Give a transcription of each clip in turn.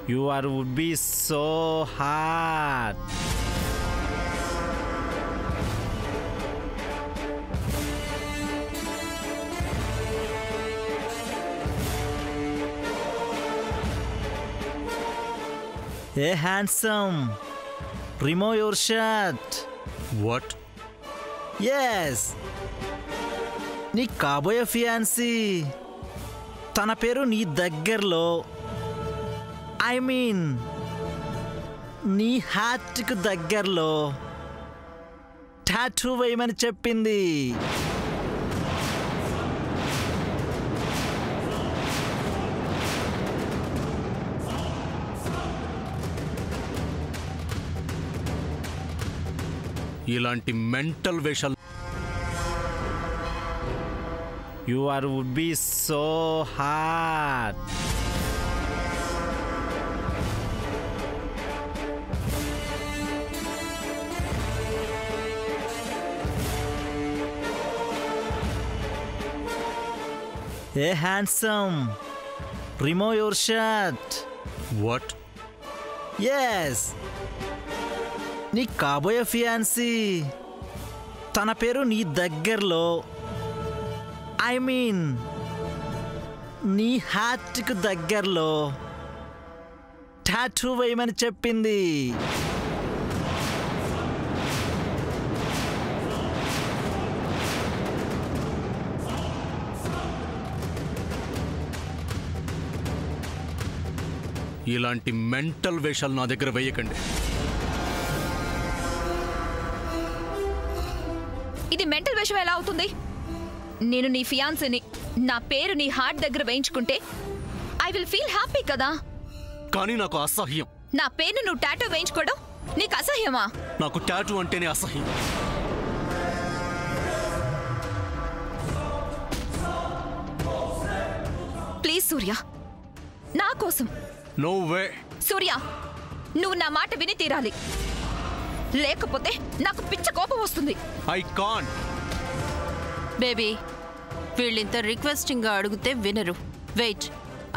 You are would be so hot. Hey handsome, remove your shirt. What? Yes. నీ కాబోయే fiancée తన పేరు నీ దగ్గరలో ఐ మీన్ నీ హార్ట్కు దగ్గరలో టాటూ వేయమని చెప్పింది. ఇలాంటి మెంటల్ వేషాలు You are would be so hot. Hey handsome, remove your shirt. What? Yes. నీ కాబోయే ఫియాన్సీ తన పేరు నీ దగ్గరలో ఐ మీన్ నీ హార్ట్కు దగ్గరలో టాటూ వేయమని చెప్పింది. ఇలాంటి మెంటల్ వేషాలు నా దగ్గర వేయకండి. ఇది మెంటల్ వేషం ఎలా అవుతుంది? నేను నీ ఫియాన్సీని, నా పేరు నీ హార్ట్ దగ్గర వేయించుకుంటే ఐ విల్ ఫీల్ హ్యాపీ కదా. కానీ నాకు అసహ్యం. నా పేరును నువ్వు టాటూ వేయించుకోవడం నీకు అసహ్యమా? నాకు టాటూ అంటేనే అసహ్యం. ప్లీజ్ సూర్య, నా కోసం. No way. సూర్య, నువ్వు నా మాట విని తీరాలి, లేకపోతే నాకు పిచ్చ కోపం వస్తుంది. I can't. బేబీ, వీళ్ళింత రిక్వెస్టింగ్గా అడిగితే వినరు. Wait,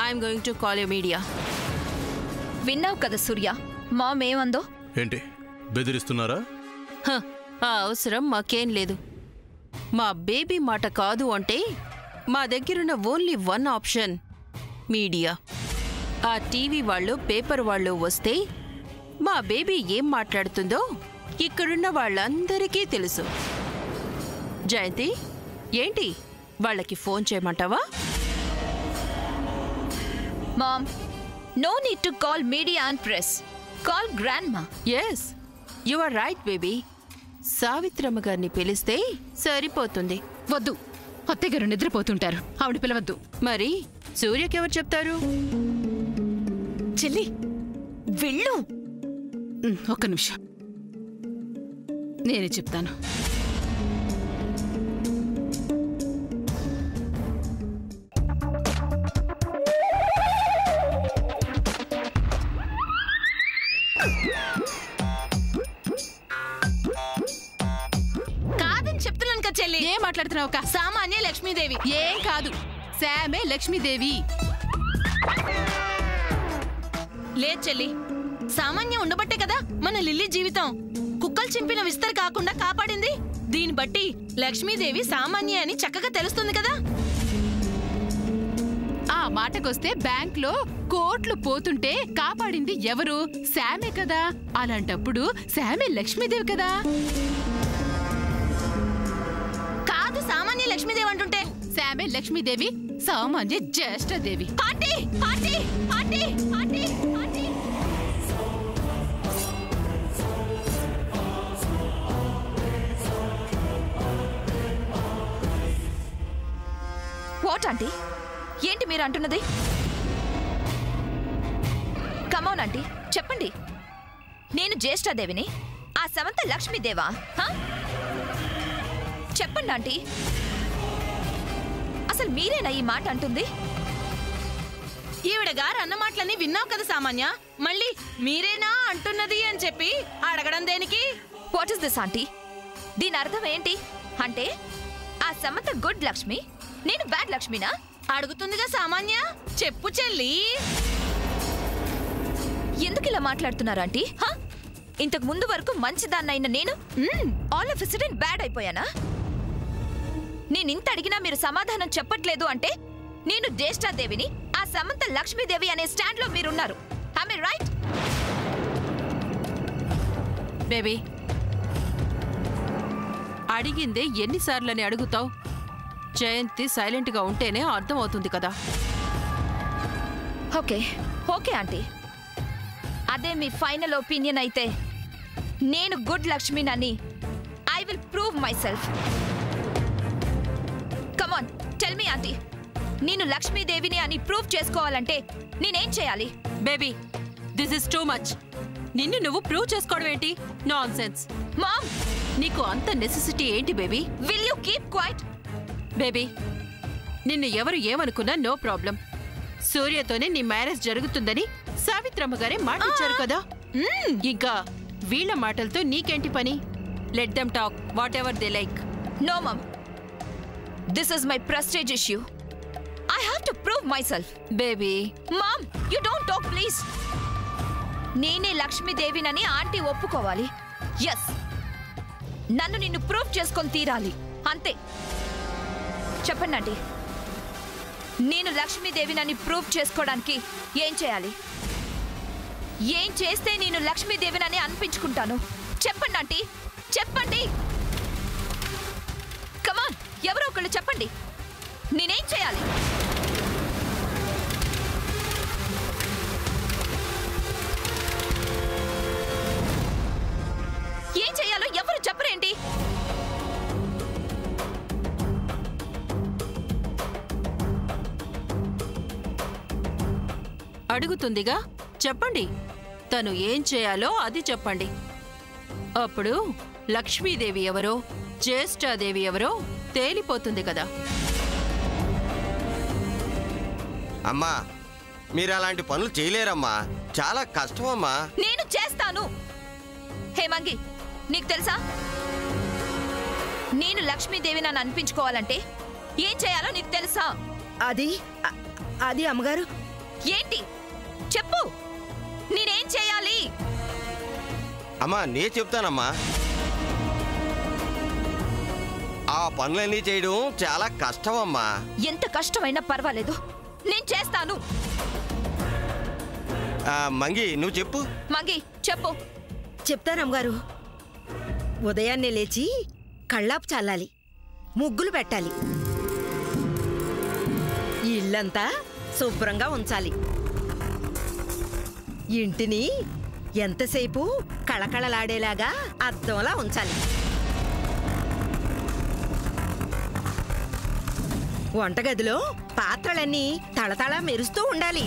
I'm going to call you media. విన్నావు కదా సూర్య, మామ్ ఏమందో? ఏంటి బెదిరిస్తున్నారా? ఆ అవసరం మాకేం లేదు. మా బేబీ మాట కాదు అంటే మా దగ్గరున్న ఓన్లీ వన్ ఆప్షన్ మీడియా. ఆ టీవీ వాళ్ళు, పేపర్ వాళ్ళు వస్తే మా బేబీ ఏం మాట్లాడుతుందో ఇక్కడున్న వాళ్ళందరికీ తెలుసు. జయంతి, ఏంటి వాళ్ళకి ఫోన్ చేయమంటావా? Mom, no need to call media and press. Call grandma. Yes, you are right baby. Savitramma గారిని పిలిస్తే సరిపోతుంది. వద్దు, అత్తగారు నిద్రపోతుంటారు, ఆవిడ పిలవద్దు. మరి సూర్యకెవరు చెప్తారు? చెల్లి వెళ్ళు. ఒక్క నిమిషం, నేనే చెప్తాను. కాదని చెప్తున్నాను కదా చెల్లి. ఏం మాట్లాడుతున్నావు? సామాన్య లక్ష్మీదేవి. ఏం కాదు, శామే లక్ష్మీదేవి. లేదు చెల్లి, సామాన్యం ఉండబట్టే కదా మన లిల్లీ జీవితం కుక్కలు చింపిన విస్తరి కాకుండా కాపాడింది. దీన్ని బట్టి లక్ష్మీదేవి సామాన్య అని చక్కగా తెలుస్తుంది కదా. ఆ మాటకొస్తే బ్యాంక్ లో కోట్లు పోతుంటే కాపాడింది ఎవరు? శామే కదా. అలాంటప్పుడు శామే లక్ష్మీదేవి కదా. కాదు, సామాన్య లక్ష్మీదేవి అంటుంటే. శామే లక్ష్మీదేవి, సామాన్య Jyeshthadevi. Party party party party party. What aunty, ఏంటి మీరు అంటున్నది? కమౌన్ ఆంటీ, చెప్పండి. నేను జ్యేష్ఠదేవిని, ఆ సమంత లక్ష్మీదేవా? చెప్పండి ఆంటీ, అసలు మీరేనా ఈ మాట అంటుంది? ఈవిడ గారు అన్న మాటలన్నీ విన్నావు కదా సామాన్య. మళ్ళీ మీరేనా అంటున్నది అని చెప్పి అడగడం దేనికి? What is this aunty? దీని అర్థం ఏంటి? అంటే ఆ సమంత గుడ్ లక్ష్మి, నేను బ్యాడ్ లక్ష్మినా? అడుగుతుందిగా సామాన్య, చెప్పు చెల్లి. ఎందుకు ఇలా మాట్లాడుతున్నారు ఆంటీ? ఇంతకు ముందు వరకు మంచిదాన్నైన నేను all of a sudden bad అయిపోయానా? నేను ఇంత అడిగినా మీరు సమాధానం చెప్పట్లేదు అంటే నేను జ్యేష్ఠాదేవిని, ఆ సమంత లక్ష్మీదేవి అనే స్టాండ్ లో మీరున్నారు. I right? బేబీ, అడిగిందే ఎన్నిసార్లని అడుగుతావు? జయంతి సైలెంట్గా ఉంటేనే అర్థం అవుతుంది కదా. ఓకే ఓకే ఆంటీ, అదే మీ ఫైనల్ ఒపీనియన్ అయితే నేను గుడ్ లక్ష్మినని I will prove myself. Come on tell me aunty, నేను లక్ష్మీదేవిని అని ప్రూవ్ చేసుకోవాలంటే నేనేం చేయాలి? Baby, this is too much. నిన్ను నువ్వు ప్రూవ్ చేసుకోవడం ఏంటి? Non sense. మామ్, నీకు అంత నెసెసిటీ ఏంటి baby? Will you keep quiet? Baby, నిన్ను ఎవరు ఏమనుకున్నా నో ప్రాబ్లం. సూర్యతోనే నీ మ్యారేజ్ జరుగుతుందని సావిత్రమ్మ గారే మాట ఇచ్చారు కదా. ఇంకా వీళ్ళ మాటలతో నీకేంటి పని? Let them talk whatever they like. No mom, this is my prestige issue. I have to prove myself. Baby, mom, you don't talk please. నేనే లక్ష్మీదేవినని ఆంటీ ఒప్పుకోవాలి. ఎస్, నన్ను నిన్ను ప్రూవ్ చేసుకొని తీరాలి, అంతే. చెప్పండి ఆంటీ, నేను లక్ష్మీదేవినని ప్రూవ్ చేసుకోవడానికి ఏం చేయాలి? ఏం చేస్తే నేను లక్ష్మీదేవినని అనిపించుకుంటాను? చెప్పండి ఆంటీ, చెప్పండి. కమాన్, ఎవరో ఒకళ్ళు చెప్పండి, నేనేం చేయాలి? ఏం చేయాలో ఎవరు చెప్పరేంటి? అడుగుతుందిగా, చెప్పండి. తను ఏం చేయాలో అది చెప్పండి. అప్పుడు లక్ష్మీదేవి ఎవరో జ్యేష్ఠాదేవి ఎవరో తేలిపోతుంది కదా. అమ్మా, మీరు అలాంటి పనులు చేయలేరమ్మా, చాలా కష్టమమ్మా. నేను చేస్తాను. హే మంగి, నీకు తెలుసా నేను లక్ష్మీదేవి నన్ను అనిపించుకోవాలంటే ఏం చేయాలో నీకు తెలుసా? అది అమ్మగారు. ఏంటి చెప్పు, నేనేం చేయాలి? అమ్మా, నే చెప్తానమ్మా. ఆ పనులన్నీ చేయడం చాలా కష్టమమ్మా. ఎంత కష్టమైనా పర్వాలేదు, నేను చేస్తాను. మంగి, నువ్వు చెప్పు. మంగి చెప్పు. చెప్తానమ్మగారు. ఉదయాన్నే లేచి కళ్ళాపు చల్లాలి, ముగ్గులు పెట్టాలి, ఇల్లంతా శుభ్రంగా ఉంచాలి, ఇంటిని ఎంతసేపు కళకళలాడేలాగా అద్దంలా ఉంచాలి, వంటగదిలో పాత్రలన్నీ తళతళ మెరుస్తూ ఉండాలి,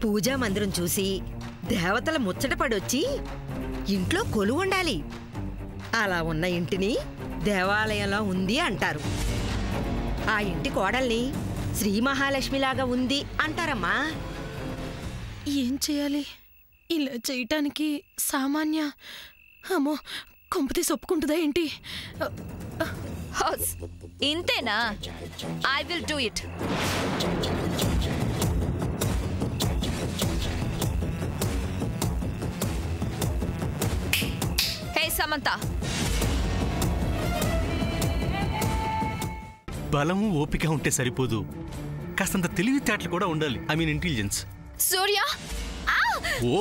పూజా మందిరం చూసి దేవతల ముచ్చట పడొచ్చి ఇంట్లో కొలువు ఉండాలి. అలా ఉన్న ఇంటిని దేవాలయంలో ఉంది అంటారు. ఆ ఇంటి కోడల్ని శ్రీ మహాలక్ష్మిలాగా ఉంది అంటారమ్మా. ఏం చేయాలి? ఇలా చేయటానికి సామాన్య అమ్మో కొంపతీసి ఒప్పుకుంటుందా ఏంటి? ఇంతేనా? I will do it. Hey Samantha, బలము ఓపిక ఉంటే సరిపోదు, కాస్తంత తెలివితేటలు కూడా ఉండాలి. I mean intelligence. Surya, oh